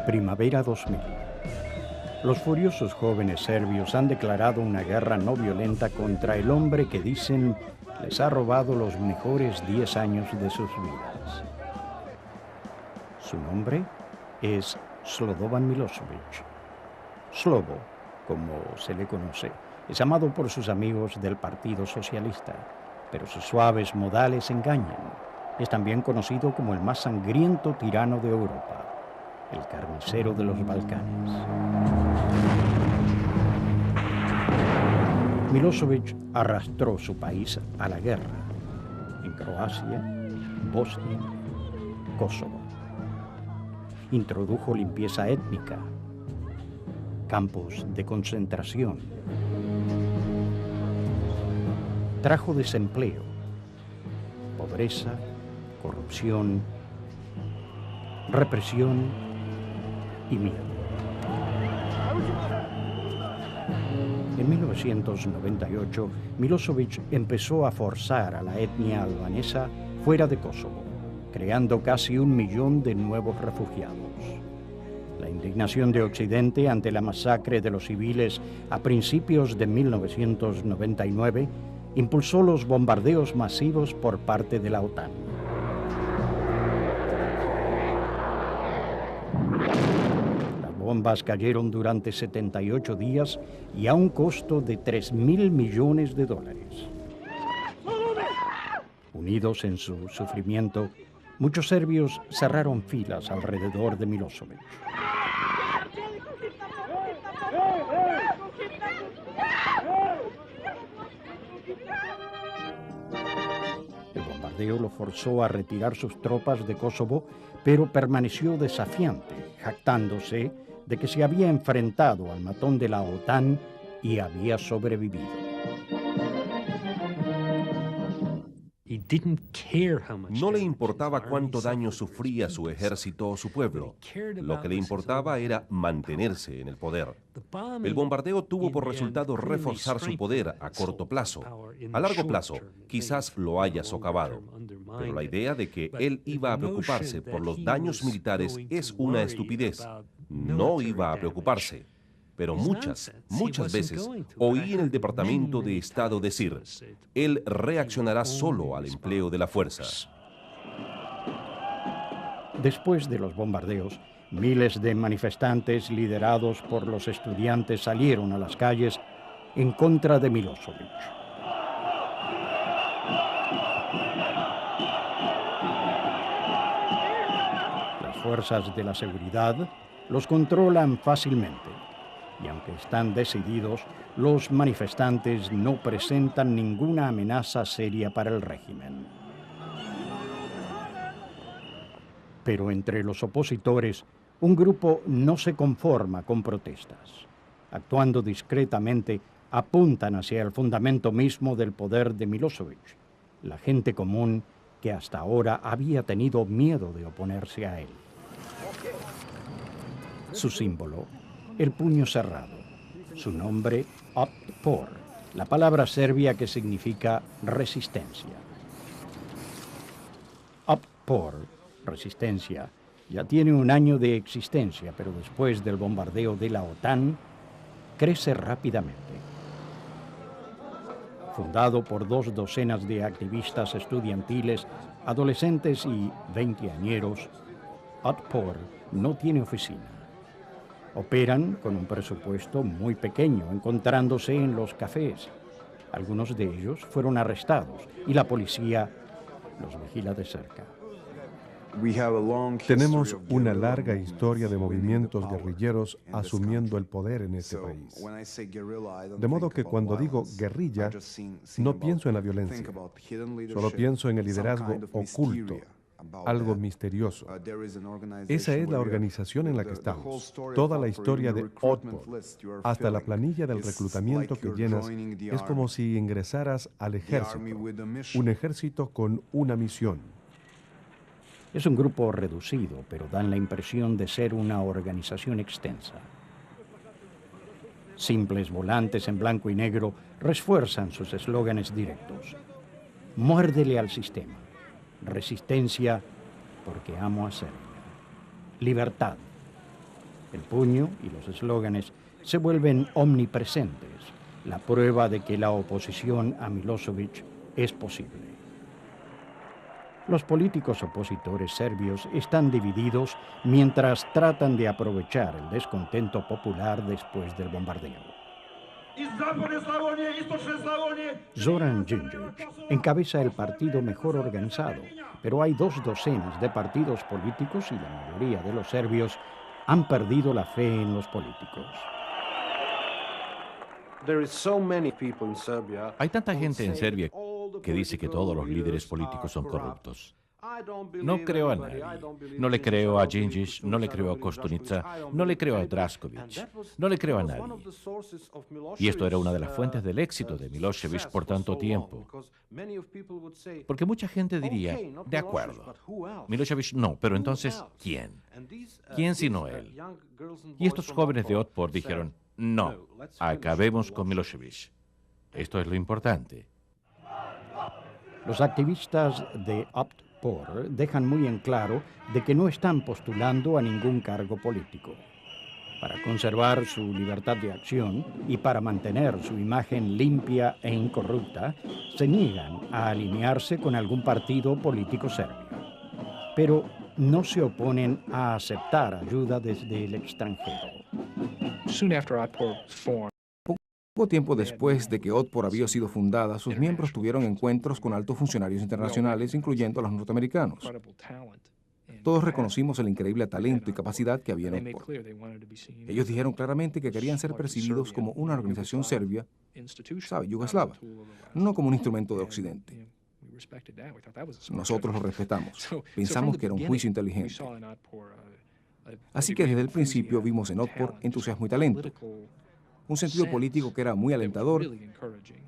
Primavera 2000. Los furiosos jóvenes serbios han declarado una guerra no violenta contra el hombre que dicen les ha robado los mejores 10 años de sus vidas. Su nombre es Slobodan Milošević. Slobo, como se le conoce, es amado por sus amigos del Partido Socialista, pero sus suaves modales engañan. Es también conocido como el más sangriento tirano de Europa, el carnicero de los Balcanes. Milošević arrastró su país a la guerra en Croacia, Bosnia, Kosovo. Introdujo limpieza étnica, campos de concentración, trajo desempleo, pobreza, corrupción, represión y miedo. En 1998, Milošević empezó a forzar a la etnia albanesa fuera de Kosovo, creando casi 1 millón de nuevos refugiados. La indignación de Occidente ante la masacre de los civiles a principios de 1999 impulsó los bombardeos masivos por parte de la OTAN. Bombas cayeron durante 78 días y a un costo de $3.000 millones. Unidos en su sufrimiento, muchos serbios cerraron filas alrededor de Milošević. El bombardeo lo forzó a retirar sus tropas de Kosovo, pero permaneció desafiante, jactándose de que se había enfrentado al matón de la OTAN y había sobrevivido. No le importaba cuánto daño sufría su ejército o su pueblo. Lo que le importaba era mantenerse en el poder. El bombardeo tuvo por resultado reforzar su poder a corto plazo. A largo plazo, quizás lo haya socavado. Pero la idea de que él iba a preocuparse por los daños militares es una estupidez. No iba a preocuparse. Pero muchas veces oí en el Departamento de Estado decir, él reaccionará solo al empleo de la fuerza. Después de los bombardeos, miles de manifestantes liderados por los estudiantes salieron a las calles en contra de Milošević. Las fuerzas de la seguridad los controlan fácilmente. Y aunque están decididos, los manifestantes no presentan ninguna amenaza seria para el régimen. Pero entre los opositores, un grupo no se conforma con protestas. Actuando discretamente, apuntan hacia el fundamento mismo del poder de Milošević, la gente común que hasta ahora había tenido miedo de oponerse a él. Su símbolo, el puño cerrado. Su nombre, Otpor, la palabra serbia que significa resistencia. Otpor, resistencia, ya tiene 1 año de existencia, pero después del bombardeo de la OTAN, crece rápidamente. Fundado por 2 docenas de activistas estudiantiles, adolescentes y veinteañeros, Otpor no tiene oficina. Operan con un presupuesto muy pequeño, encontrándose en los cafés. Algunos de ellos fueron arrestados y la policía los vigila de cerca. Tenemos una larga historia de movimientos guerrilleros asumiendo el poder en este país. De modo que cuando digo guerrilla, no pienso en la violencia, solo pienso en el liderazgo oculto, algo misterioso. Esa es la organización en la que estamos. Toda la historia de Otpor, hasta la planilla del reclutamiento que llenas, es como si ingresaras al ejército, un ejército con una misión. Es un grupo reducido, pero dan la impresión de ser una organización extensa. Simples volantes en blanco y negro refuerzan sus eslóganes directos. Muérdele al sistema. Resistencia porque amo a Serbia. Libertad. El puño y los eslóganes se vuelven omnipresentes, la prueba de que la oposición a Milošević es posible. Los políticos opositores serbios están divididos mientras tratan de aprovechar el descontento popular después del bombardeo. Zoran Đinđić encabeza el partido mejor organizado, pero hay 2 docenas de partidos políticos y la mayoría de los serbios han perdido la fe en los políticos. Hay tanta gente en Serbia que dice que todos los líderes políticos son corruptos. No creo a nadie. No le creo a Đinđić, no le creo a Koštunica, no le creo a Drašković, no le creo a nadie. Y esto era una de las fuentes del éxito de Milošević por tanto tiempo. Porque mucha gente diría, de acuerdo, Milošević no, pero entonces, ¿quién? ¿Quién sino él? Y estos jóvenes de Otpor dijeron, no, acabemos con Milošević. Esto es lo importante. Los activistas de Otpor dejan muy en claro de que no están postulando a ningún cargo político. Para conservar su libertad de acción y para mantener su imagen limpia e incorrupta, se niegan a alinearse con algún partido político serbio. Pero no se oponen a aceptar ayuda desde el extranjero. Poco tiempo después de que Otpor había sido fundada, sus miembros tuvieron encuentros con altos funcionarios internacionales, incluyendo a los norteamericanos. Todos reconocimos el increíble talento y capacidad que había en Otpor. Ellos dijeron claramente que querían ser percibidos como una organización serbia, ¿sabe?, yugoslava, no como un instrumento de Occidente. Nosotros lo respetamos. Pensamos que era un juicio inteligente. Así que desde el principio vimos en Otpor entusiasmo y talento. Un sentido político que era muy alentador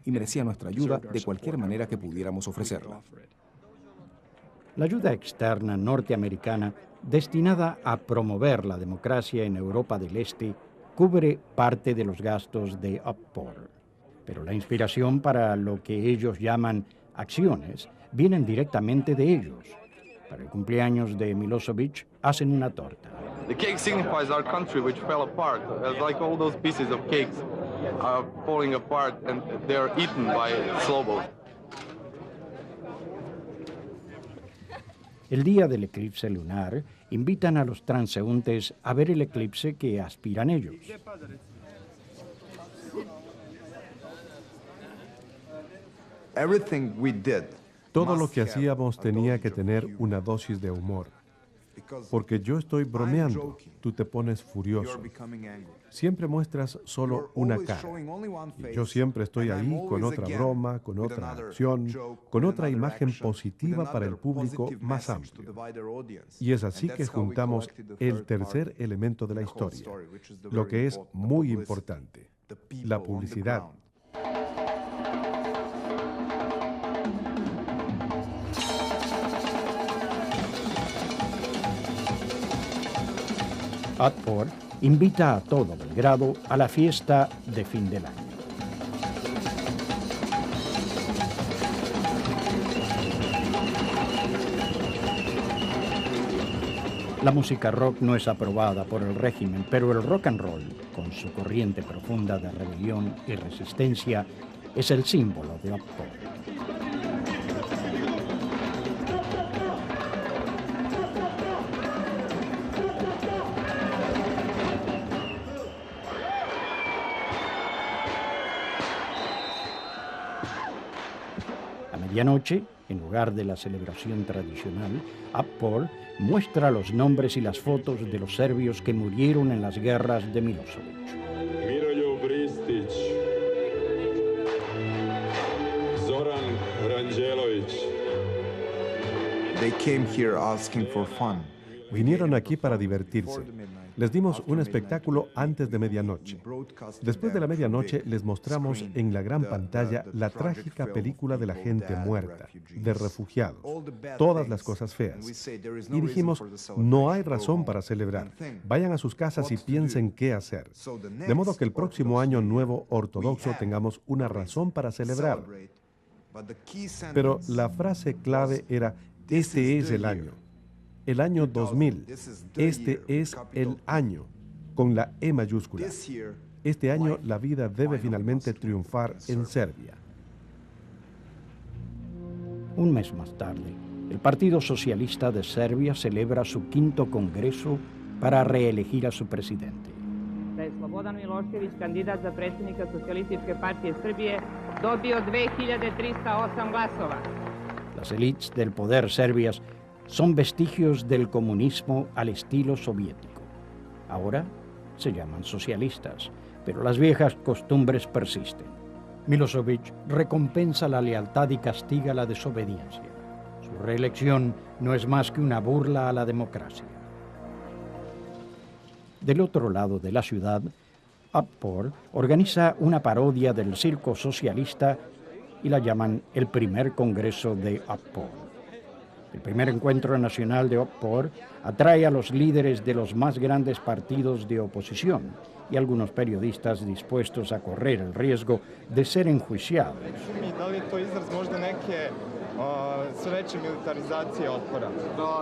y merecía nuestra ayuda de cualquier manera que pudiéramos ofrecerla. La ayuda externa norteamericana, destinada a promover la democracia en Europa del Este, cubre parte de los gastos de Otpor. Pero la inspiración para lo que ellos llaman acciones vienen directamente de ellos. Para el cumpleaños de Milošević hacen una torta. The cake signifies our country which fell apart, like all those pieces of cakes are falling apart and they are eaten by Slobos. El día del eclipse lunar, invitan a los transeúntes a ver el eclipse que aspiran ellos. Todo lo que hacíamos tenía que tener una dosis de humor. Porque yo estoy bromeando, tú te pones furioso. Siempre muestras solo una cara. Y yo siempre estoy ahí con otra broma, con otra acción, con otra imagen positiva para el público más amplio. Y es así que juntamos el tercer elemento de la historia, lo que es muy importante, la publicidad. Otpor invita a todo Belgrado a la fiesta de fin del año. La música rock no es aprobada por el régimen, pero el rock and roll, con su corriente profunda de rebelión y resistencia, es el símbolo de Otpor. A medianoche, En lugar de la celebración tradicional, Apor muestra los nombres y las fotos de los serbios que murieron en las guerras de Milošević. Miroljub Ristić, Zoran Ranđelović. They came here asking for fun. Vinieron aquí para divertirse. Les dimos un espectáculo antes de medianoche. Después de la medianoche les mostramos en la gran pantalla la trágica película de la gente muerta, de refugiados, todas las cosas feas. Y dijimos, no hay razón para celebrar. Vayan a sus casas y piensen qué hacer. De modo que el próximo año nuevo ortodoxo tengamos una razón para celebrar. Pero la frase clave era, este es el año. El año 2000. Este es el año, con la E mayúscula. Este año la vida debe finalmente triunfar en Serbia. Un mes más tarde, el Partido Socialista de Serbia celebra su 5º congreso para reelegir a su presidente. Da je Slobodan Milošević, kandidat za predsjednika Socijalističke partije Srbije, dobio 2308 glasova. Las élites del poder serbias son vestigios del comunismo al estilo soviético. Ahora se llaman socialistas, pero las viejas costumbres persisten. Milošević recompensa la lealtad y castiga la desobediencia. Su reelección no es más que una burla a la democracia. Del otro lado de la ciudad, Apor organiza una parodia del circo socialista y la llaman el primer congreso de Apor. El primer encuentro nacional de Apor atrae a los líderes de los más grandes partidos de oposición y algunos periodistas dispuestos a correr el riesgo de ser enjuiciados. Da li je to izraz možda neke sve veće militarizacije Otpora?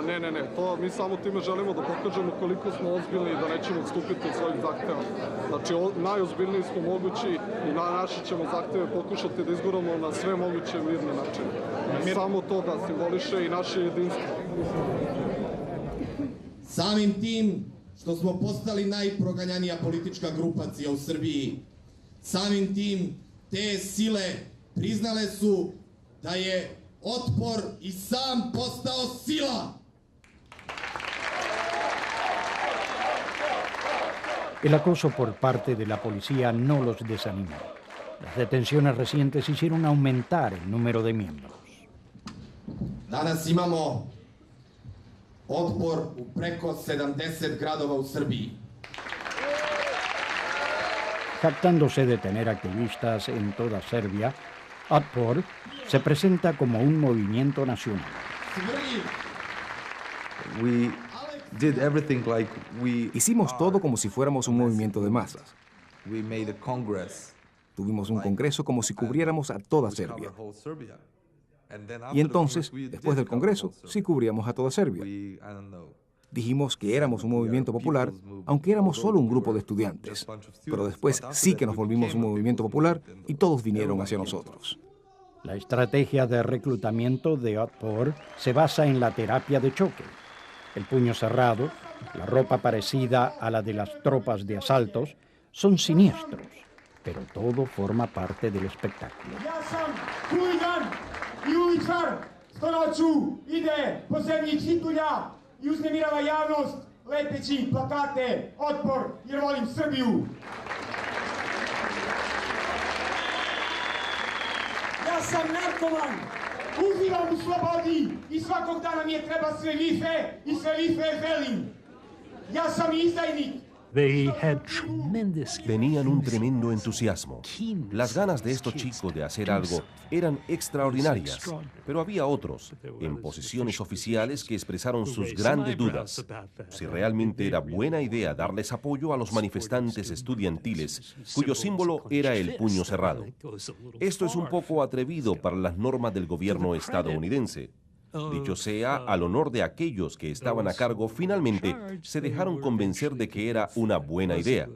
Ne. To mi samo time želimo da pokažemo koliko smo ozbiljni i da nećemo odstupiti od svojih zahteva. Znači, najozbiljniji smo mogući i naše ćemo zahteve pokušati da izguramo na sve moguće mirne načine. Samo to da simboliše i naše jedinstvo. Samim tim što smo postali najproganjanija politička grupacija u Srbiji, samim tim te sile priznale su da je Otpor i sam postao sila. El acoso por parte de la policía no los desanimó. Las detenciones recientes hicieron aumentar el número de miembros. Danas imamo Otpor u preko 70 gradova u Srbiji. Jactándose de tener activistas en toda Serbia, Otpor se presenta como un movimiento nacional. Hicimos todo como si fuéramos un movimiento de masas. Tuvimos un congreso como si cubriéramos a toda Serbia. Y entonces, después del congreso, sí cubríamos a toda Serbia. Dijimos que éramos un movimiento popular, aunque éramos solo un grupo de estudiantes. Pero después sí que nos volvimos un movimiento popular y todos vinieron hacia nosotros. La estrategia de reclutamiento de Otpor se basa en la terapia de choque. El puño cerrado, la ropa parecida a la de las tropas de asaltos, son siniestros, pero todo forma parte del espectáculo. I uličar što noću ide po zemlji čitulja i uznemirava javnost lepeći plakate Otpor jer volim Srbiju. Ja sam narkoman, uživam u slobodi i svakog dana mi je treba sve više i sve više želim. Ja sam izdajnik. Tenían un tremendo entusiasmo. Las ganas de estos chicos de hacer algo eran extraordinarias, pero había otros, en posiciones oficiales, que expresaron sus grandes dudas. Si realmente era buena idea darles apoyo a los manifestantes estudiantiles, cuyo símbolo era el puño cerrado. Esto es un poco atrevido para las normas del gobierno estadounidense. Dicho sea, al honor de aquellos que estaban a cargo, finalmente se dejaron convencer de que era una buena idea.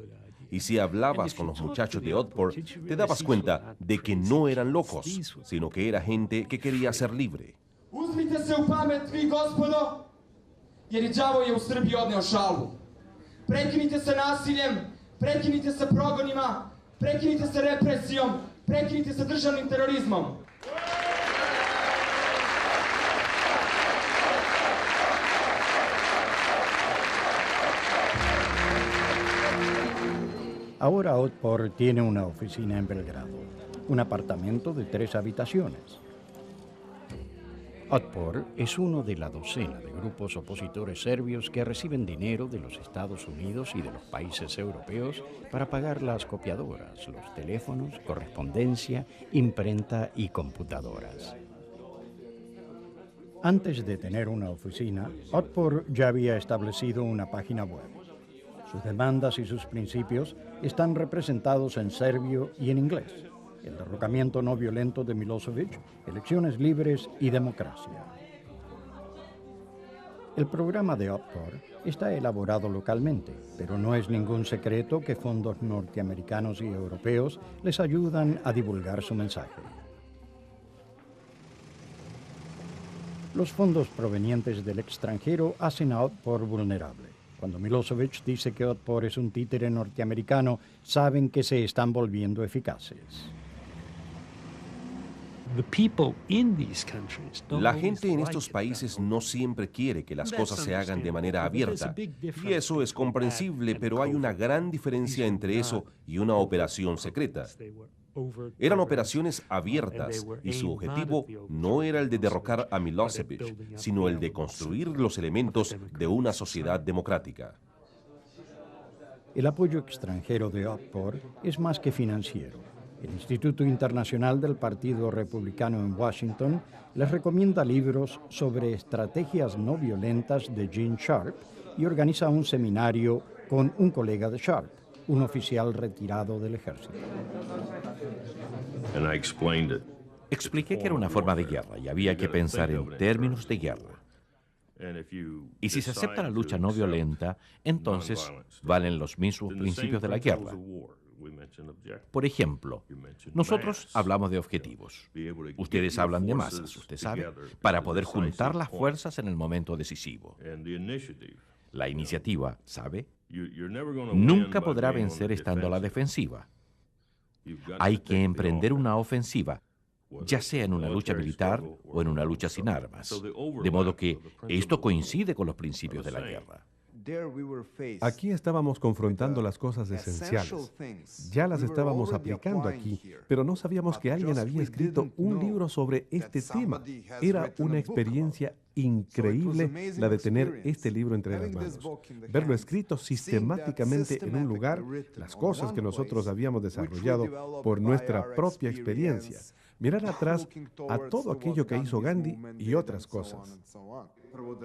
Y si hablabas con los muchachos de Otpor, te dabas cuenta de que no eran locos, sino que era gente que quería ser libre. Uzmite se u pamet, vi gospodo, jer i đavo je u Srbiji odneo šalu. Prekinite sa nasiljem, prekinite sa progonima, prekinite sa represijom, prekinite sa državnim terorizmom. Ahora Otpor tiene una oficina en Belgrado, un apartamento de 3 habitaciones. Otpor es uno de la docena de grupos opositores serbios que reciben dinero de los Estados Unidos y de los países europeos para pagar las copiadoras, los teléfonos, correspondencia, imprenta y computadoras. Antes de tener una oficina, Otpor ya había establecido una página web. Sus demandas y sus principios están representados en serbio y en inglés. El derrocamiento no violento de Milosevic, elecciones libres y democracia. El programa de Otpor está elaborado localmente, pero no es ningún secreto que fondos norteamericanos y europeos les ayudan a divulgar su mensaje. Los fondos provenientes del extranjero hacen a Otpor vulnerable. Cuando Milosevic dice que Otpor es un títere norteamericano, saben que se están volviendo eficaces. La gente en estos países no siempre quiere que las cosas se hagan de manera abierta, y eso es comprensible, pero hay una gran diferencia entre eso y una operación secreta. Eran operaciones abiertas y su objetivo no era el de derrocar a Milosevic, sino el de construir los elementos de una sociedad democrática. El apoyo extranjero de Otpor es más que financiero. El Instituto Internacional del Partido Republicano en Washington les recomienda libros sobre estrategias no violentas de Gene Sharp y organiza un seminario con un colega de Sharp, un oficial retirado del ejército. Expliqué que era una forma de guerra y había que pensar en términos de guerra. Y si se acepta la lucha no violenta, entonces valen los mismos principios de la guerra. Por ejemplo, nosotros hablamos de objetivos. Ustedes hablan de masas, usted sabe, para poder juntar las fuerzas en el momento decisivo. La iniciativa, ¿sabe? Nunca podrá vencer estando a la defensiva. Hay que emprender una ofensiva, ya sea en una lucha militar o en una lucha sin armas. De modo que esto coincide con los principios de la guerra. Aquí estábamos confrontando las cosas esenciales. Ya las estábamos aplicando aquí, pero no sabíamos que alguien había escrito un libro sobre este tema. Era una experiencia increíble la de tener este libro entre las manos. Verlo escrito sistemáticamente en un lugar, las cosas que nosotros habíamos desarrollado por nuestra propia experiencia. Mirar atrás a todo aquello que hizo Gandhi y otras cosas.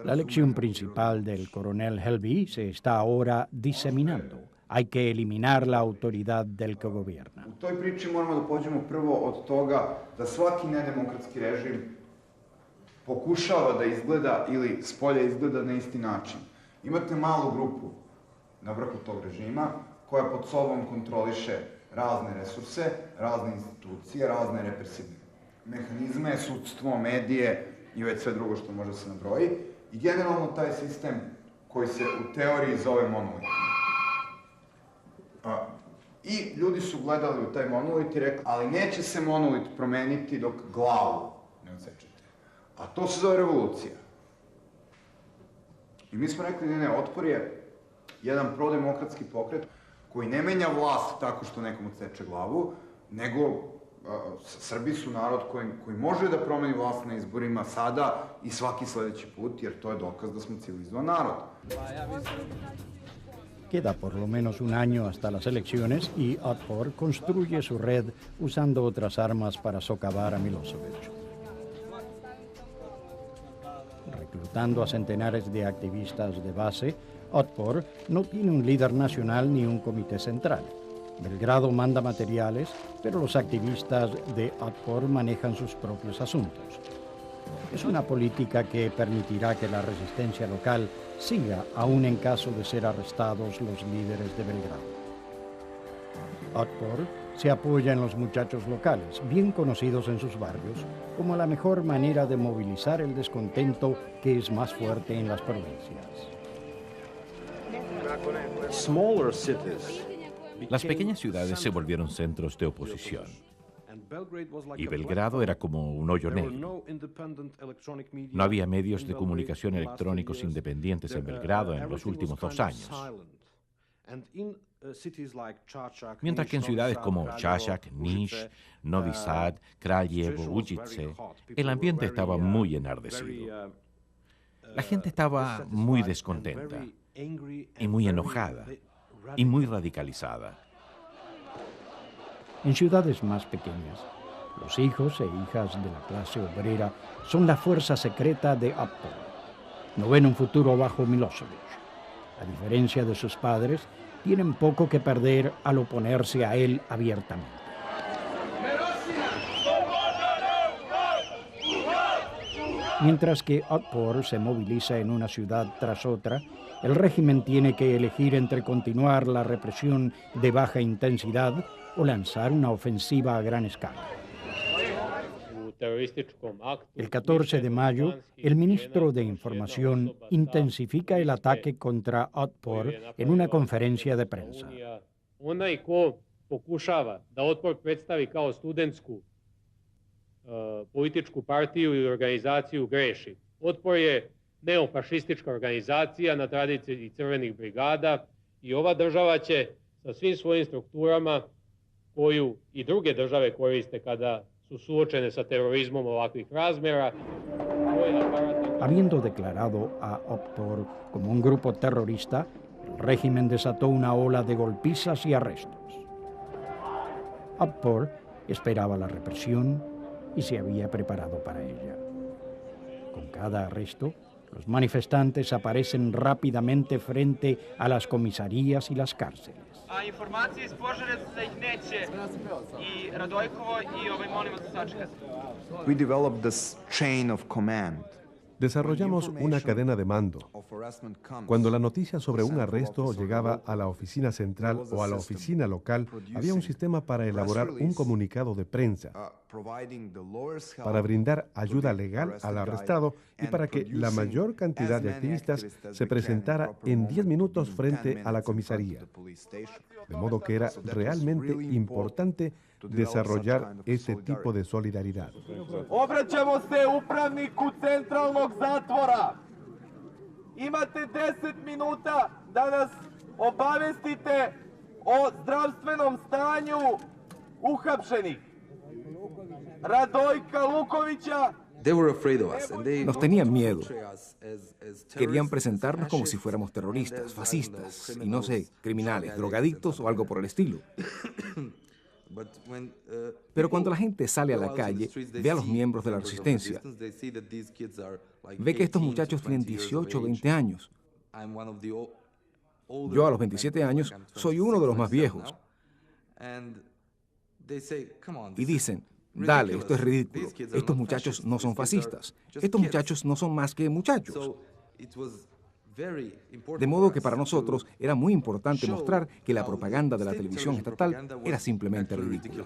La lección principal del coronel Helby se está ahora diseminando. Hay que eliminar la autoridad del que gobierna. U toj priči moramo da pođemo prvo od toga da svaki nedemokratski režim pokušava da izgleda ili spolja izgleda na isti način. Imate malu grupu na vrhu tog režima koja pod sobom kontroliše razne resurse, razne institucije, razne represivne mehanizme, sudstvo, medije i već sve drugo što može se nabroji. I generalno taj sistem koji se u teoriji zove monolit. I ljudi su gledali u taj monolit i rekli, ali neće se monolit promeniti dok glavu ne odsečete. A to se zove revolucija. I mi smo rekli, ne, Otpor je jedan prodemokratski pokret koji ne menja vlast tako što nekom odseče glavu, nego Srbi su narod koji može da promeni vlast na izborima sada i svaki sledeći put, jer to je dokaz da smo civilizovan narod. Queda por lo menos un año hasta las elecciones y Otpor construye su red usando otras armas para socavar a Milosevic. Reclutando a centenares de activistas de base, Otpor no tiene un líder nacional ni un comité central. Belgrado manda materiales, pero los activistas de Otpor manejan sus propios asuntos. Es una política que permitirá que la resistencia local siga aún en caso de ser arrestados los líderes de Belgrado. Otpor se apoya en los muchachos locales, bien conocidos en sus barrios, como la mejor manera de movilizar el descontento que es más fuerte en las provincias. Las pequeñas ciudades se volvieron centros de oposición. Y Belgrado era como un hoyo negro. No había medios de comunicación electrónicos independientes en Belgrado en los últimos 2 años. Mientras que en ciudades como Čačak, Niš, Novi Sad, Kraljevo, Užice, el ambiente estaba muy enardecido. La gente estaba muy descontenta y muy enojada y muy radicalizada. En ciudades más pequeñas, los hijos e hijas de la clase obrera son la fuerza secreta de Otpor. No ven un futuro bajo Milosevic. A diferencia de sus padres, tienen poco que perder al oponerse a él abiertamente. Mientras que Otpor se moviliza en una ciudad tras otra, el régimen tiene que elegir entre continuar la represión de baja intensidad o lanzar una ofensiva a gran escala. El 14 de mayo, el ministro de Información intensifica el ataque contra Otpor en una conferencia de prensa. Onaj ko pokušava da Otpor predstavi kao studentsku političku partiju i organizaciju greši. Otpor je neofašistička organizacija na tradiciji crvenih brigada i ova država će sa svim svojim strukturama koju i druge države koriste kada su suočene sa terorizmom ovakvih razmjera. Habiendo declarado a Otpor como un grupo terrorista, el régimen desató una ola de golpizas y arrestos. Otpor esperaba la represión y se había preparado para ella. Con cada arresto, los manifestantes aparecen rápidamente frente a las comisarías y las cárceles. Informacije iz Požarevca da ih neće i Radojkovo i molim vas da sačekate. We developed this chain of command. Desarrollamos una cadena de mando. Cuando la noticia sobre un arresto llegaba a la oficina central o a la oficina local, había un sistema para elaborar un comunicado de prensa, para brindar ayuda legal al arrestado y para que la mayor cantidad de activistas se presentara en 10 minutos frente a la comisaría. De modo que era realmente importante desarrollar este tipo de solidaridad. Obraćamo se upravniku centralnog zatvora. Imate 10 minuta da nas obavestite o zdravstvenom stanju uhapšenih. Radojka Lukovića. Nos tenían miedo. Querían presentarnos como si fuéramos terroristas, fascistas y no sé, criminales, drogadictos o algo por el estilo. Pero cuando la gente sale a la calle, ve a los miembros de la resistencia, ve que estos muchachos tienen 18 o 20 años. Yo a los 27 años soy uno de los más viejos. Y dicen, dale, esto es ridículo. Estos muchachos no son fascistas. Estos muchachos no son más que muchachos. De modo que para nosotros era muy importante mostrar que la propaganda de la televisión estatal era simplemente ridícula.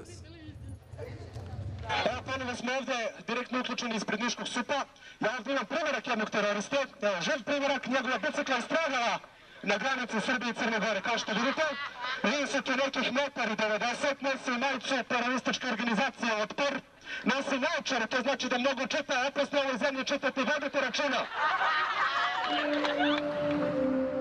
Evo, ponovo smo ovde direktno uključeni ispred Niškog SUP-a. Ja ovdje imam primerak jednog teroriste. Evo, živ primerak, njegova bicikla je stradala na granici Srbije i Crne Gore. Kao što vidite, vidi se tu nekih 1,90 m, nosi majicu terorističke organizacije Otpor. Nosi naočare, to znači da mnogo čita opasno u ovoj zemlji čitati, vodite računa.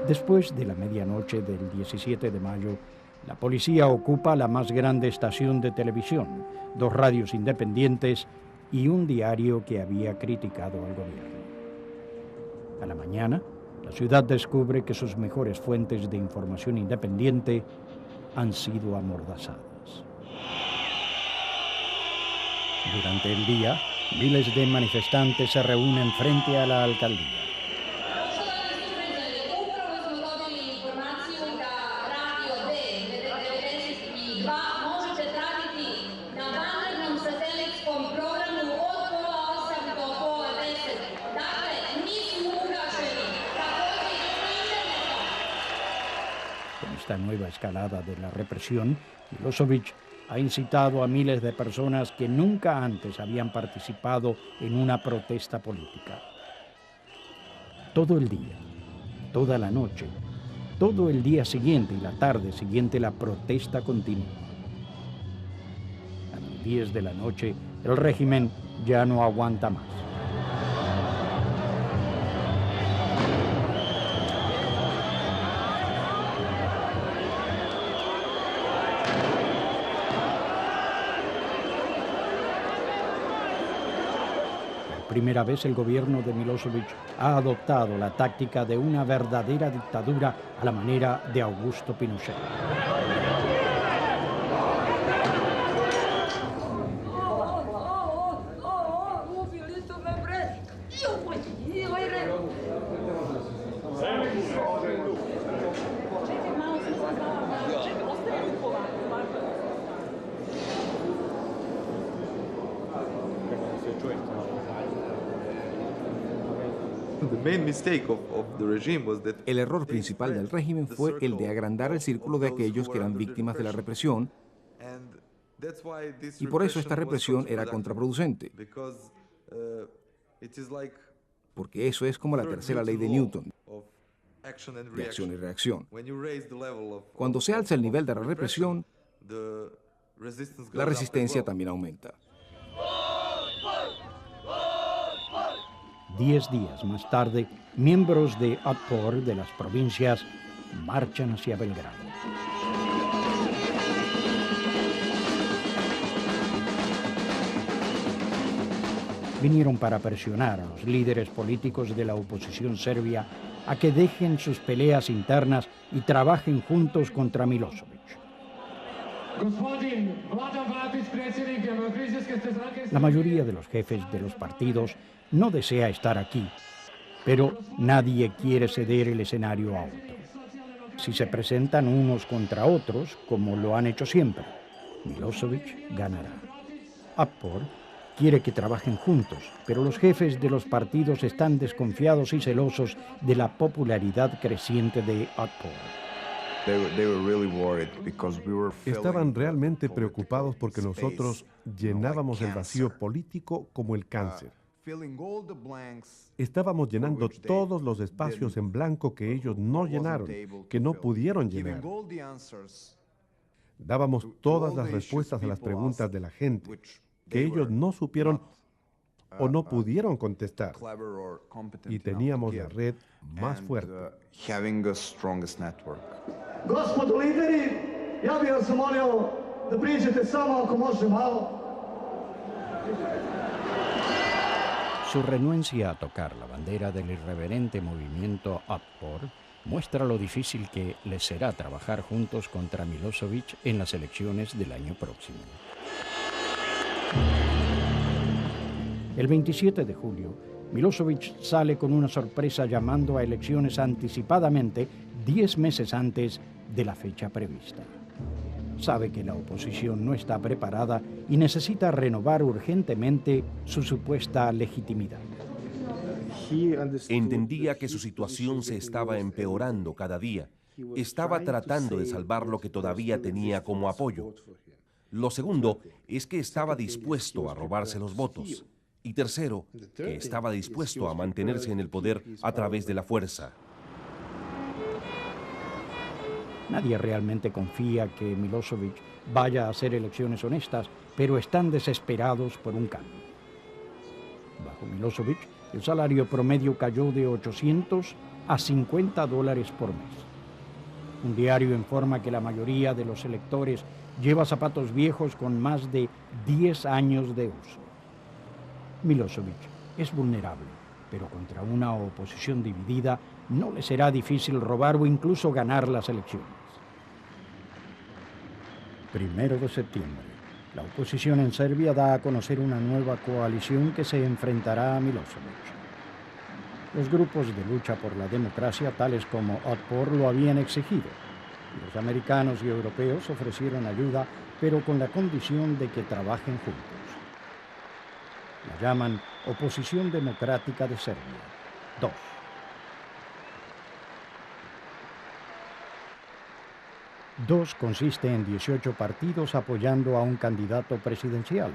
Después de la medianoche del 17 de mayo, la policía ocupa la más grande estación de televisión, 2 radios independientes y un diario que había criticado al gobierno. A la mañana, la ciudad descubre que sus mejores fuentes de información independiente han sido amordazadas. Durante el día, miles de manifestantes se reúnen frente a la alcaldía. Esta nueva escalada de la represión, Milosevic ha incitado a miles de personas que nunca antes habían participado en una protesta política. Todo el día, toda la noche, todo el día siguiente y la tarde siguiente la protesta continúa. A las 10 de la noche, el régimen ya no aguanta más. primera vez el gobierno de Milošević ha adoptado la táctica de una verdadera dictadura a la manera de Augusto Pinochet. El error principal del régimen fue el de agrandar el círculo de aquellos que eran víctimas de la represión, y por eso esta represión era contraproducente, porque eso es como la tercera ley de Newton, de acción y reacción. Cuando se alza el nivel de la represión, la resistencia también aumenta. 10 días más tarde, miembros de Otpor de las provincias marchan hacia Belgrado. Vinieron para presionar a los líderes políticos de la oposición serbia a que dejen sus peleas internas y trabajen juntos contra Milošević. La mayoría de los jefes de los partidos no desea estar aquí, pero nadie quiere ceder el escenario a otro. Si se presentan unos contra otros, como lo han hecho siempre, Milošević ganará. Otpor quiere que trabajen juntos, pero los jefes de los partidos están desconfiados y celosos de la popularidad creciente de Otpor. Estaban realmente preocupados porque nosotros llenábamos el vacío político como el cáncer. Estábamos llenando todos los espacios en blanco que ellos no llenaron, que no pudieron llenar. Dábamos todas las respuestas a las preguntas de la gente, que ellos no supieron o no pudieron contestar. Y teníamos la red más fuerte. Gospodo lideri, ja bih vas molio da priđete samo ako može malo. Su renuencia a tocar la bandera del irreverente movimiento Otpor muestra lo difícil que les será trabajar juntos contra Milošević en las elecciones del año próximo. El 27 de julio, Milošević sale con una sorpresa llamando a elecciones anticipadamente 10 meses antes de la fecha prevista. Sabe que la oposición no está preparada y necesita renovar urgentemente su supuesta legitimidad. Entendía que su situación se estaba empeorando cada día. Estaba tratando de salvar lo que todavía tenía como apoyo. Lo segundo es que estaba dispuesto a robarse los votos. Y tercero, que estaba dispuesto a mantenerse en el poder a través de la fuerza. Nadie realmente confía que Milošević vaya a hacer elecciones honestas, pero están desesperados por un cambio. Bajo Milošević, el salario promedio cayó de $800 a $50 por mes. Un diario informa que la mayoría de los electores lleva zapatos viejos con más de 10 años de uso. Milošević es vulnerable, pero contra una oposición dividida no le será difícil robar o incluso ganar las elecciones. 1 de septiembre, la oposición en Serbia da a conocer una nueva coalición que se enfrentará a Milošević. Los grupos de lucha por la democracia, tales como Otpor, lo habían exigido. Los americanos y europeos ofrecieron ayuda, pero con la condición de que trabajen juntos. La llaman Oposición Democrática de Serbia. 2. DOS consiste en 18 partidos apoyando a un candidato presidencial.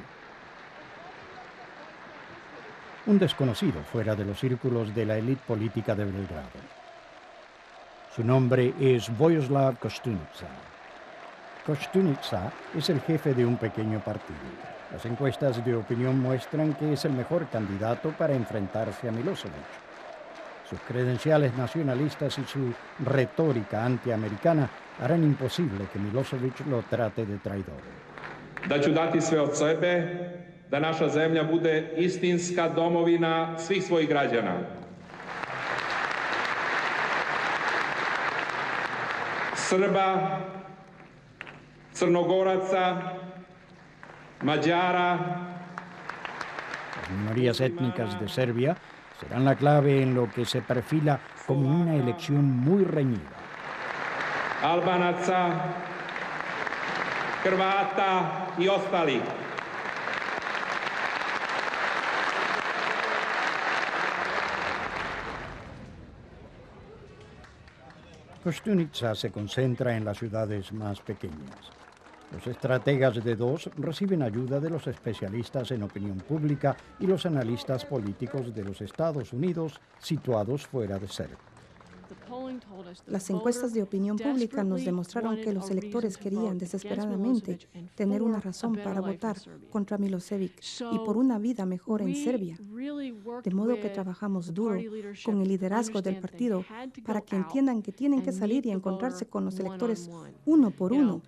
Un desconocido fuera de los círculos de la élite política de Belgrado. Su nombre es Vojislav Koštunica. Koštunica es el jefe de un pequeño partido. Las encuestas de opinión muestran que es el mejor candidato para enfrentarse a Milošević. Sus credenciales nacionalistas y su retórica antiamericana harán imposible que Milošević lo trate de traidor. Da ću dati sve od sebe, da naša zemlja bude istinska domovina svih svojih građana. Srba, Crnogoraca, Mađara. Las minorías étnicas de Serbia serán la clave en lo que se perfila como una elección muy reñida. Albanaca, Hrvata i ostalih. Koštunica se concentra en las ciudades más pequeñas. Los estrategas de DOS reciben ayuda de los especialistas en opinión pública y los analistas políticos de los Estados Unidos situados fuera de Serbia. Las encuestas de opinión pública nos demostraron que los electores querían desesperadamente tener una razón para votar contra Milošević y por una vida mejor en Serbia. De modo que trabajamos duro con el liderazgo del partido para que entiendan que tienen que salir y encontrarse con los electores uno por uno.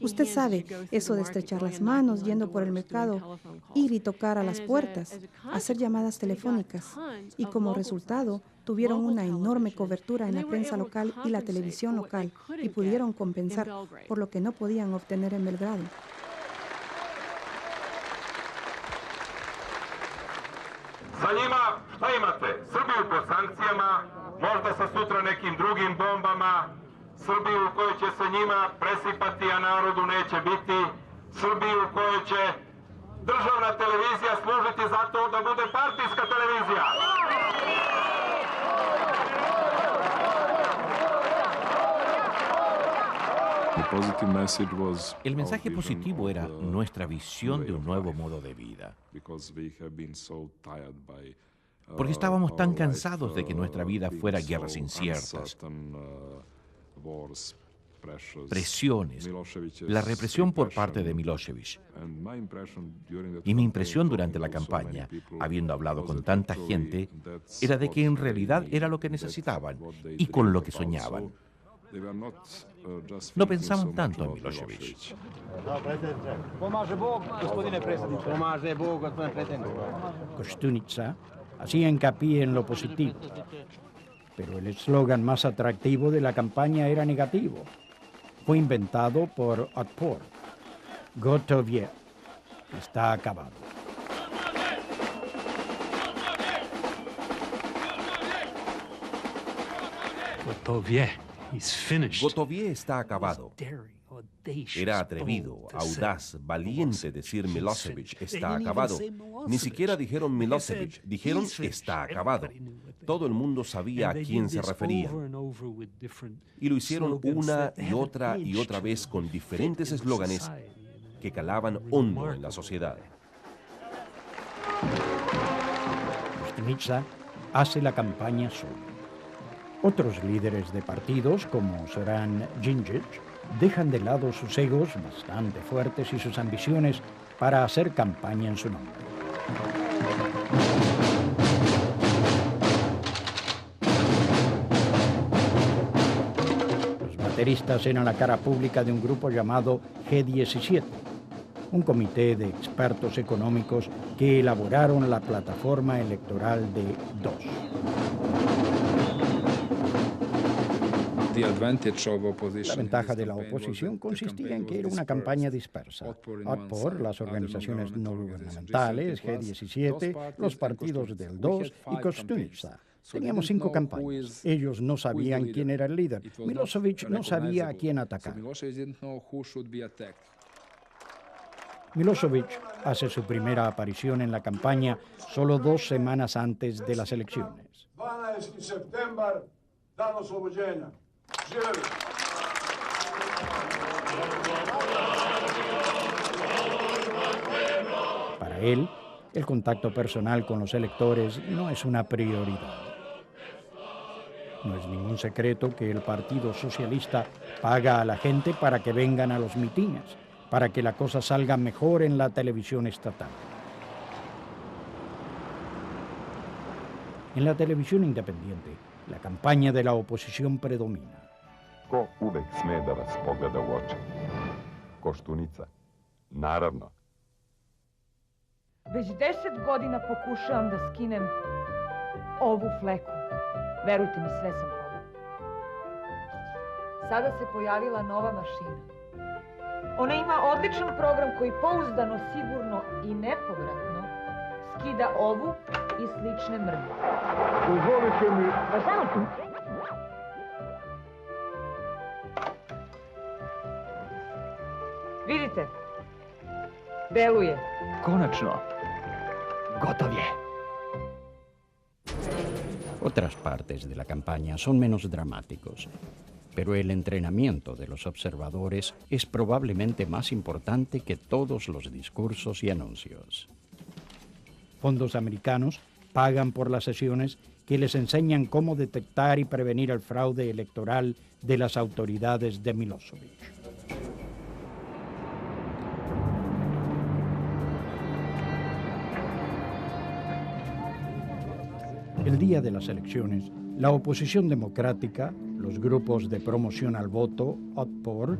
Usted sabe, eso de estrechar las manos yendo por el mercado, ir y tocar a las puertas, hacer llamadas telefónicas. Y como resultado, tuvieron una enorme cobertura en la prensa local y la televisión local y pudieron compensar por lo que no podían obtener en Belgrado. Sa njima šta imate? Srbiju pod sankcijama, možda sa sutra nekim drugim bombama, Srbiju u kojoj će se njima presipati, a narodu neće biti, Srbiju u kojoj će državna televizija služiti za to da bude partijska televizija. El mensaje positivo era nuestra visión de un nuevo modo de vida. Porque estábamos tan cansados de que nuestra vida fuera guerras inciertas, presiones, la represión por parte de Milošević. Y mi impresión durante la campaña, habiendo hablado con tanta gente, era de que en realidad era lo que necesitaban y con lo que soñaban. No pensaban tanto en Milošević. Pomaže Bog, gospodine predsjedniče. Pomaže Bog, gospodine predsjedniče. Koštunica hacía hincapié en lo positivo, pero el eslogan más atractivo de la campaña era negativo. Fue inventado por Otpor. Gotovje. Está acabado. Gotovje está acabado. Era atrevido, audaz, valiente decir Milošević está acabado. Ni siquiera dijeron Milošević, dijeron está acabado. Todo el mundo sabía a quién se refería. Y lo hicieron una y otra vez con diferentes eslóganes que calaban hondo en la sociedad. Koštunica hace la campaña solo. Otros líderes de partidos, como Zoran Đinđić, dejan de lado sus egos bastante fuertes y sus ambiciones para hacer campaña en su nombre. Los bateristas eran la cara pública de un grupo llamado G17, un comité de expertos económicos que elaboraron la plataforma electoral de DOS. La ventaja de la oposición consistía en que era una campaña dispersa. Otpor, las organizaciones no gubernamentales, G17, los partidos del DOS y Koštunica. Teníamos 5 campañas. Ellos no sabían quién era el líder. Milošević no sabía a quién atacar. Milošević hace su primera aparición en la campaña solo 2 semanas antes de las elecciones. 12. septembar, dan oslobođenja. Živeli! Para él, el contacto personal con los electores no es una prioridad. No es ningún secreto que el Partido Socialista paga a la gente para que vengan a los mitines, para que la cosa salga mejor en la televisión estatal. En la televisión independiente, la campaña de la oposición predomina. Ko uvek sme da vas pogleda u oči? Koštunica. Naravno. Već 10 godina pokušavam da skinem ovu fleku. Verujte mi, sve sam probala. Sada se pojavila nova mašina. Ona ima odličan program koji pouzdano, sigurno i nepovratno skida ovu i slične mrlje. Dozvolite mi... Vidite, deluje. Konačno, gotov je. Otras partes de la campaña son menos dramáticos, pero el entrenamiento de los observadores es probablemente más importante que todos los discursos y anuncios. Fondos americanos pagan por las sesiones que les enseñan cómo detectar y prevenir el fraude electoral de las autoridades de Milošević. El día de las elecciones, la oposición democrática, los grupos de promoción al voto, Otpor,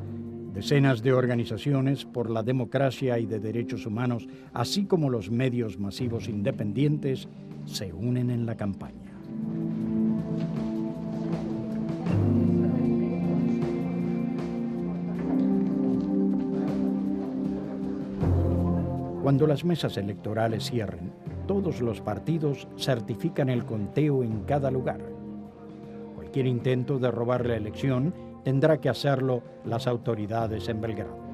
decenas de organizaciones por la democracia y de derechos humanos, así como los medios masivos independientes, se unen en la campaña. Cuando las mesas electorales cierren, todos los partidos certifican el conteo en cada lugar. Cualquier intento de robar la elección tendrá que hacerlo las autoridades en Belgrado.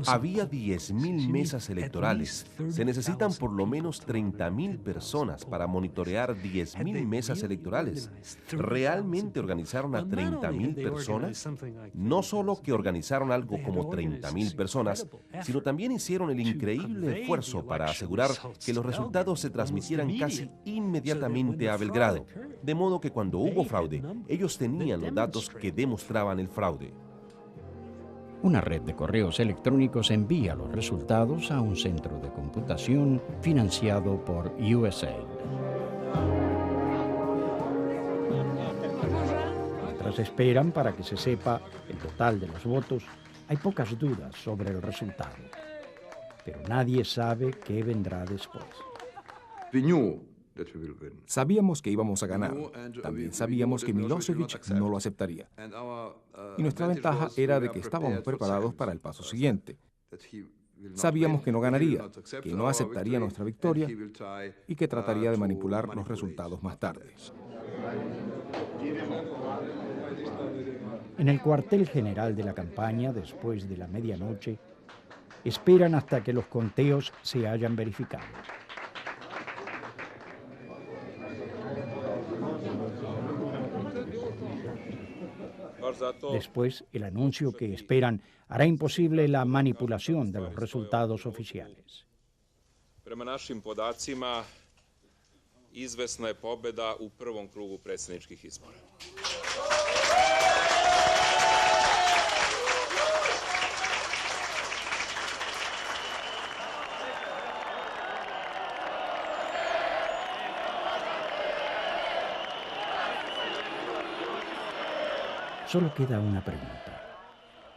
Había 10.000 mesas electorales. Se necesitan por lo menos 30.000 personas para monitorear 10.000 mesas electorales. ¿Realmente organizaron a 30.000 personas? No solo que organizaron algo como 30.000 personas, sino también hicieron el increíble esfuerzo para asegurar que los resultados se transmitieran casi inmediatamente a Belgrado. De modo que cuando hubo fraude, ellos tenían los datos que demostraban el fraude. Una red de correos electrónicos envía los resultados a un centro de computación financiado por USAID. Mientras esperan para que se sepa el total de los votos, hay pocas dudas sobre el resultado. Pero nadie sabe qué vendrá después. Sabíamos que íbamos a ganar. También sabíamos que Milošević no lo aceptaría. Y nuestra ventaja era de que estábamos preparados para el paso siguiente. Sabíamos que no ganaría, que no aceptaría nuestra victoria y que trataría de manipular los resultados más tarde. En el cuartel general de la campaña, después de la medianoche, esperan hasta que los conteos se hayan verificado. Después, el anuncio que esperan hará imposible la manipulación de los resultados oficiales. Prema našim podacima, izvesna je pobeda u prvom krugu predsjedničkih izbora. Solo queda una pregunta.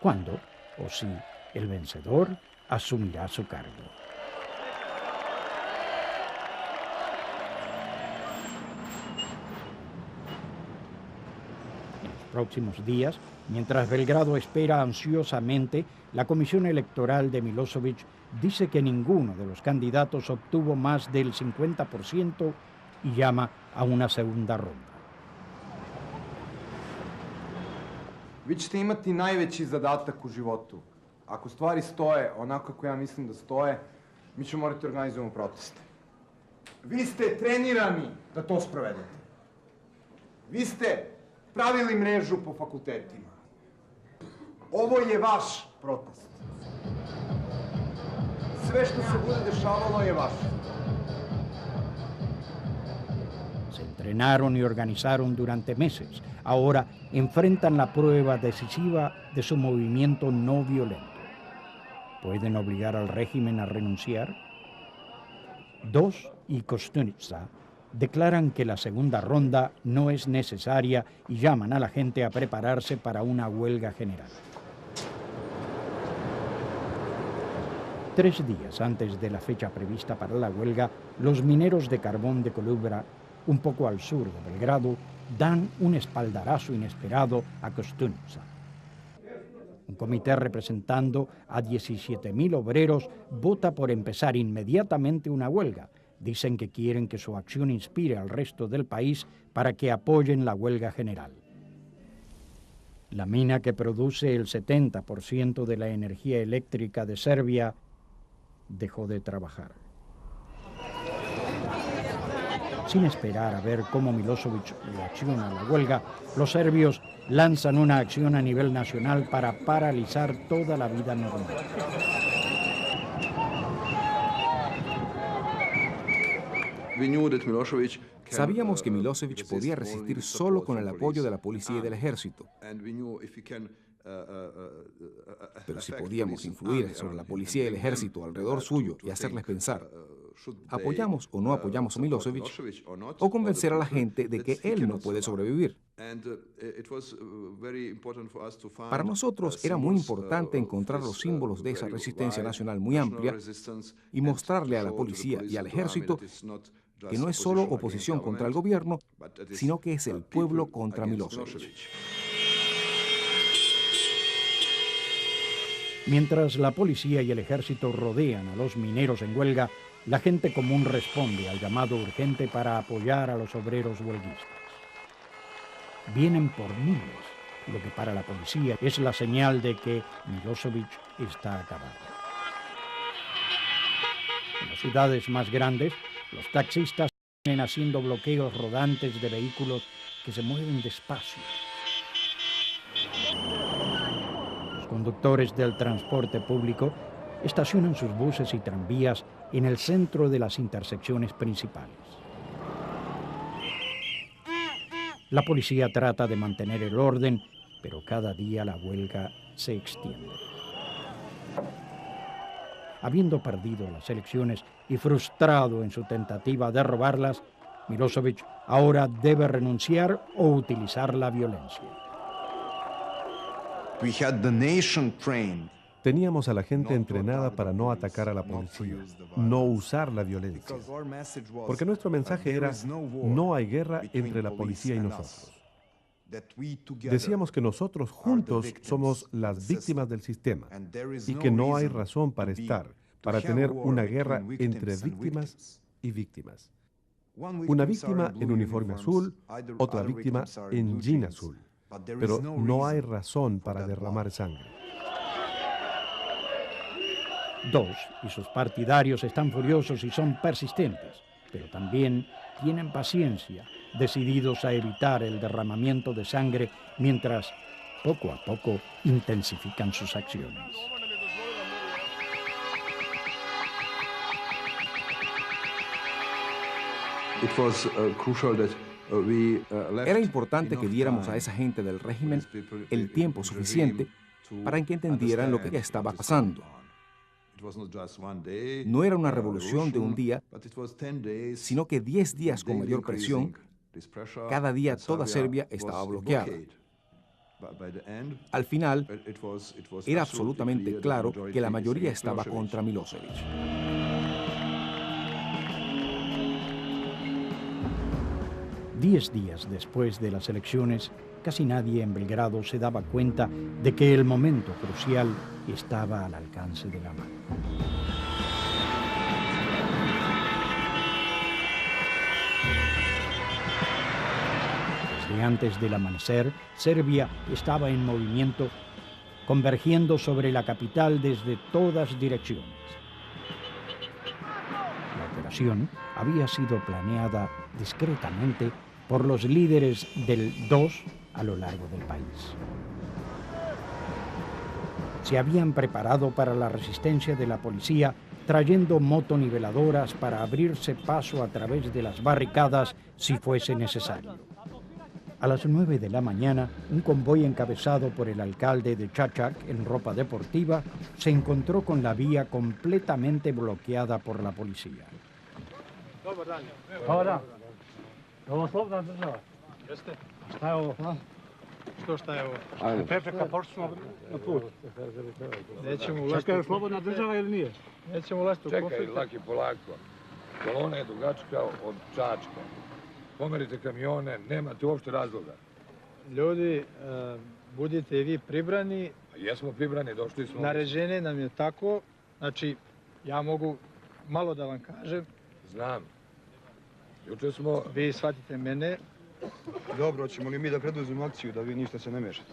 ¿Cuándo o si el vencedor asumirá su cargo? En los próximos días, mientras Belgrado espera ansiosamente, la Comisión Electoral de Milošević dice que ninguno de los candidatos obtuvo más del 50% y llama a una segunda ronda. Vi ćete imati najveći zadatak u životu. Ako stvari stoje onako kako ja mislim da stoje, mi ćemo morati organizujemo proteste. Vi ste trenirani da to sprovedete. Vi ste pravili mrežu po fakultetima. Ovo je vaš protest. Sve što se bude dešavalo je vaše. Se entrenaron y organizaron durante meses. Ahora enfrentan la prueba decisiva de su movimiento no violento. ¿Pueden obligar al régimen a renunciar? Dos y Kostunica declaran que la segunda ronda no es necesaria y llaman a la gente a prepararse para una huelga general. 3 días antes de la fecha prevista para la huelga, los mineros de carbón de Kolubra, un poco al sur de Belgrado, dan un espaldarazo inesperado a Koštunica. Un comité representando a 17.000 obreros vota por empezar inmediatamente una huelga. Dicen que quieren que su acción inspire al resto del país para que apoyen la huelga general. La mina que produce el 70% de la energía eléctrica de Serbia dejó de trabajar. Sin esperar a ver cómo Milošević reacciona a la huelga, los serbios lanzan una acción a nivel nacional para paralizar toda la vida normal. Sabíamos que Milošević podía resistir solo con el apoyo de la policía y del ejército. Pero si podíamos influir sobre la policía y el ejército alrededor suyo y hacerles pensar, ¿apoyamos o no apoyamos a Milošević? O convencer a la gente de que él no puede sobrevivir. Para nosotros era muy importante encontrar los símbolos de esa resistencia nacional muy amplia y mostrarle a la policía y al ejército que no es solo oposición contra el gobierno, sino que es el pueblo contra Milošević. Mientras la policía y el ejército rodean a los mineros en huelga, la gente común responde al llamado urgente para apoyar a los obreros huelguistas. Vienen por miles, lo que para la policía es la señal de que Milošević está acabado. En las ciudades más grandes, los taxistas vienen haciendo bloqueos rodantes de vehículos que se mueven despacio. Los conductores del transporte público estacionan sus buses y tranvías en el centro de las intersecciones principales. La policía trata de mantener el orden, pero cada día la huelga se extiende. Habiendo perdido las elecciones y frustrado en su tentativa de robarlas, Milošević ahora debe renunciar o utilizar la violencia. Teníamos a la gente entrenada para no atacar a la policía, no usar la violencia. Porque nuestro mensaje era, no hay guerra entre la policía y nosotros. Decíamos que nosotros juntos somos las víctimas del sistema y que no hay razón para tener una guerra entre víctimas y víctimas. Una víctima en uniforme azul, otra víctima en jean azul. Pero no hay razón para derramar sangre. Dos y sus partidarios están furiosos y son persistentes, pero también tienen paciencia, decididos a evitar el derramamiento de sangre mientras, poco a poco, intensifican sus acciones. Era importante que diéramos a esa gente del régimen el tiempo suficiente para que entendieran lo que estaba pasando. No era una revolución de un día, sino que 10 días con mayor presión. Cada día toda Serbia estaba bloqueada. Al final, era absolutamente claro que la mayoría estaba contra Milošević. 10 días después de las elecciones, casi nadie en Belgrado se daba cuenta de que el momento crucial estaba al alcance de la mano. Desde antes del amanecer, Serbia estaba en movimiento, convergiendo sobre la capital desde todas direcciones. La operación había sido planeada discretamente por los líderes del 2 a lo largo del país. Se habían preparado para la resistencia de la policía, trayendo motoniveladoras para abrirse paso a través de las barricadas si fuese necesario. A las 9 de la mañana, un convoy encabezado por el alcalde de Čačak en ropa deportiva se encontró con la vía completamente bloqueada por la policía. to šta je ovo. Ajde. Prepreka, pošli smo na put. Nećemo ulaziti. Čekaj, je slobodna država ili nije? Nećemo ulaziti u konflikt. Čekaj, laki, polako. Kolona je dugačka od Čačka. Pomerite kamione, nemate uopšte razloga. Ljudi, budite i vi pribrani. Jesmo pribrani, došli smo. Naređenje nam je tako, znači, ja mogu malo da vam kažem. Znam. Juče smo... Vi shvatite mene. Dobro, ćemo li mi da preduzimo akciju da vi ništa se ne mešate?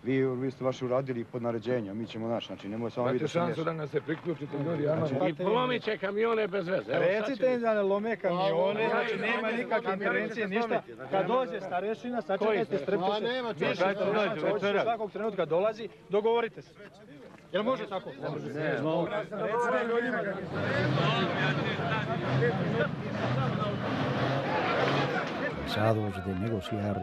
Vi ste vaše uradili pod naređenjem, mi ćemo naš, znači nemoj samo vi da se mešate. Imate šansu da nas se priključite, ljudi, I polomit će kamione bez veze. Recite im da ne lome kamione, znači nema nikakve intervencije, ništa. Kad dođe starešina, sačekajte, strpite se. Više svakog trenutka dolazi, dogovorite se. Jel može tako? Ne. Recite ljudima. Cansados de negociar,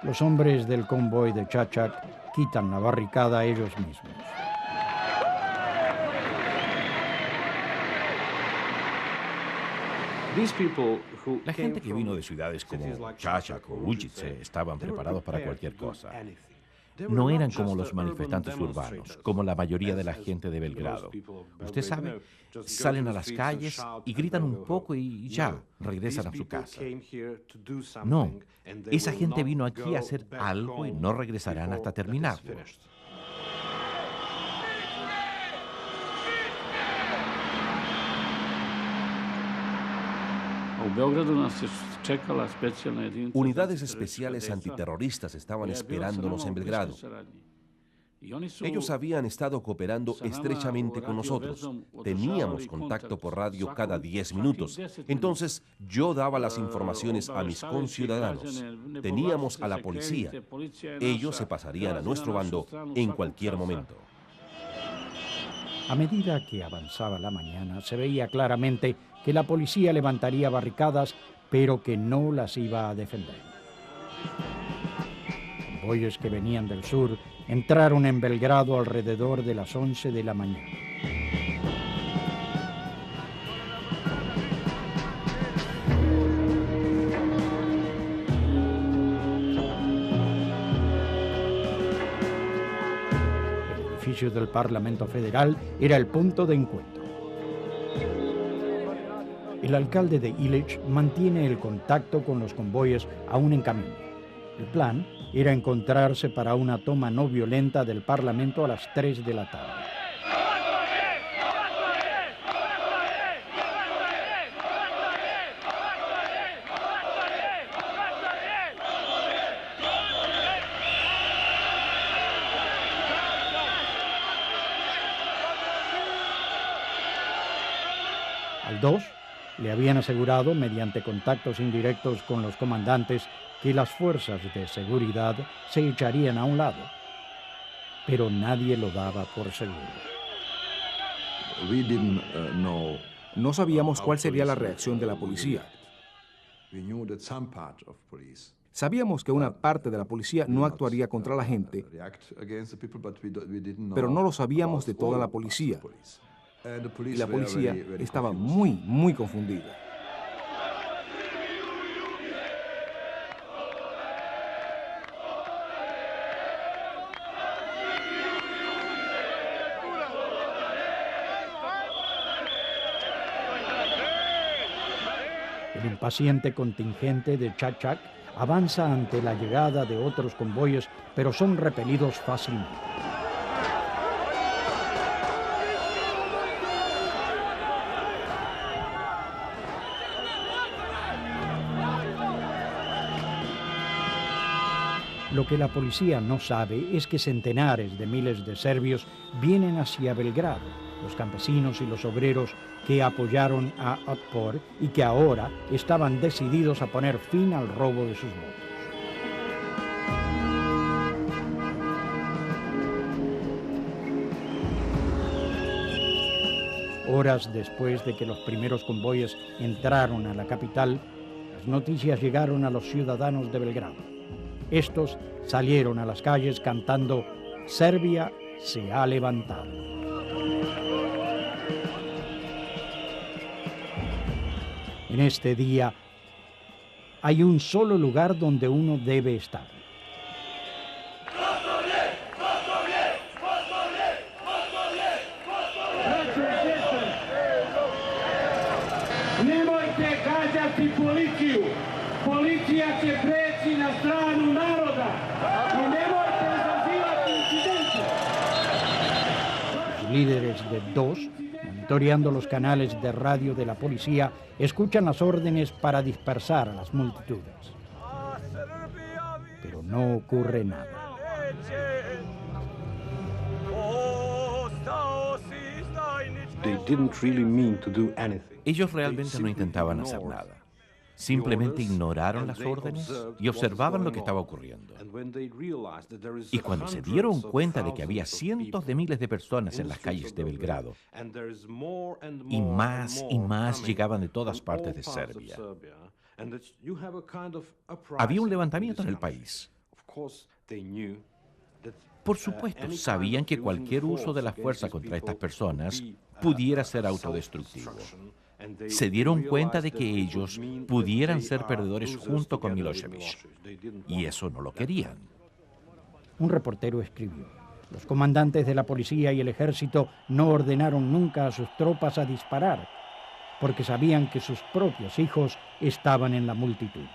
los hombres del convoy de Čačak quitan la barricada a ellos mismos. La gente que vino de ciudades como Čačak o Užice estaban preparados para cualquier cosa. No eran como los manifestantes urbanos, como la mayoría de la gente de Belgrado. Usted sabe, salen a las calles y gritan un poco y ya, regresan a su casa. No, esa gente vino aquí a hacer algo y no regresarán hasta terminarlo. Unidades especiales antiterroristas estaban esperándonos en Belgrado. Ellos habían estado cooperando estrechamente con nosotros. Teníamos contacto por radio cada 10 minutos. Entonces, yo daba las informaciones a mis conciudadanos. Teníamos a la policía. Ellos se pasarían a nuestro bando en cualquier momento. A medida que avanzaba la mañana, se veía claramente que la policía levantaría barricadas, pero que no las iba a defender. Convoyes que venían del sur entraron en Belgrado alrededor de las 11 de la mañana. El edificio del Parlamento Federal era el punto de encuentro. El alcalde de Ilić mantiene el contacto con los convoyes aún en camino. El plan era encontrarse para una toma no violenta del Parlamento a las 3 de la tarde. Al 2 le habían asegurado, mediante contactos indirectos con los comandantes, que las fuerzas de seguridad se echarían a un lado, pero nadie lo daba por seguro. No sabíamos cuál sería la reacción de la policía. Sabíamos que una parte de la policía no actuaría contra la gente, pero no lo sabíamos de toda la policía. Y la policía estaba muy confundida. El impaciente contingente de Čačak avanza ante la llegada de otros convoyes, pero son repelidos fácilmente. Lo que la policía no sabe es que centenares de miles de serbios vienen hacia Belgrado, los campesinos y los obreros que apoyaron a Otpor y que ahora estaban decididos a poner fin al robo de sus votos. Horas después de que los primeros convoyes entraron a la capital, las noticias llegaron a los ciudadanos de Belgrado. Estos salieron a las calles cantando «Serbia se ha levantado». En este día hay un solo lugar donde uno debe estar: Policija će preći na stranu naroda i nemojte izazivati incidente. Los líderes de DOS, monitoreando los canales de radio de la policía, escuchan las órdenes para dispersar a las multitudes. Pero no ocurre nada. Ellos realmente no intentaban hacer nada. Simplemente ignoraron las órdenes y observaban lo que estaba ocurriendo. Y cuando se dieron cuenta de que había cientos de miles de personas en las calles de Belgrado, y más llegaban de todas partes de Serbia, había un levantamiento en el país. Por supuesto, sabían que cualquier uso de la fuerza contra estas personas pudiera ser autodestructivo. Se dieron cuenta de que ellos pudieran ser perdedores junto con Milošević, y eso no lo querían. Un reportero escribió: los comandantes de la policía y el ejército no ordenaron nunca a sus tropas a disparar, porque sabían que sus propios hijos estaban en la multitud.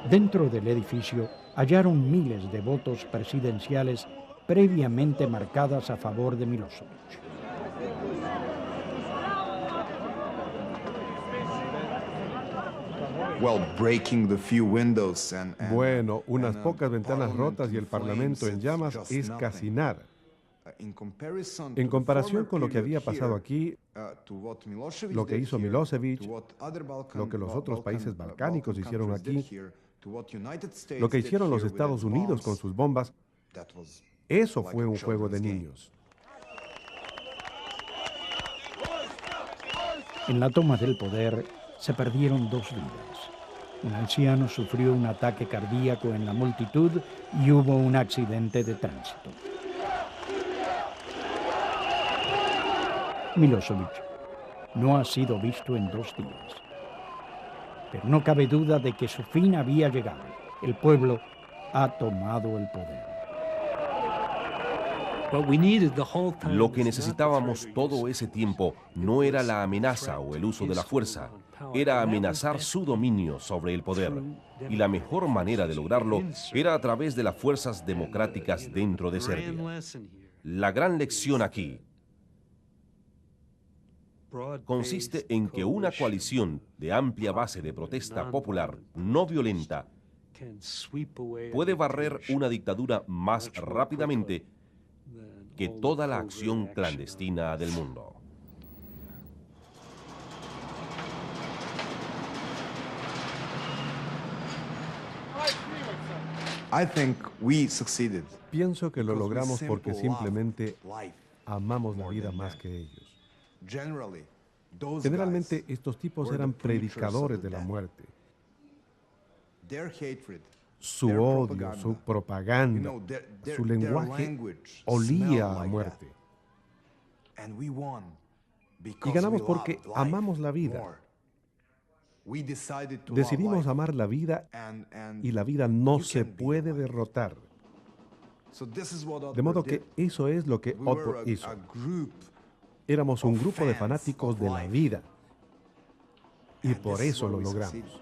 Dentro del edificio hallaron miles de votos presidenciales previamente marcadas a favor de Milošević. Bueno, unas pocas ventanas rotas y el Parlamento en llamas es casi nada. En comparación con lo que había pasado aquí, lo que hizo Milošević, lo que los otros países balcánicos hicieron aquí, lo que hicieron los Estados Unidos con sus bombas, eso fue un juego de niños. En la toma del poder se perdieron 2 vidas. Un anciano sufrió un ataque cardíaco en la multitud y hubo un accidente de tránsito. Milošević no ha sido visto en 2 días. Pero no cabe duda de que su fin había llegado. El pueblo ha tomado el poder. Lo que necesitábamos todo ese tiempo no era la amenaza o el uso de la fuerza, era amenazar su dominio sobre el poder. Y la mejor manera de lograrlo era a través de las fuerzas democráticas dentro de Serbia. La gran lección aquí consiste en que una coalición de amplia base de protesta popular no violenta puede barrer una dictadura más rápidamente que toda la acción clandestina del mundo. Pienso que lo logramos porque simplemente amamos la vida más que ellos. Generalmente estos tipos eran predicadores de la muerte. Su odio, su propaganda, su lenguaje olía a muerte. Y ganamos porque amamos la vida. Decidimos amar la vida y la vida no se puede derrotar. De modo que eso es lo que Otpor hizo. Éramos un grupo de fanáticos de la vida y por eso lo logramos.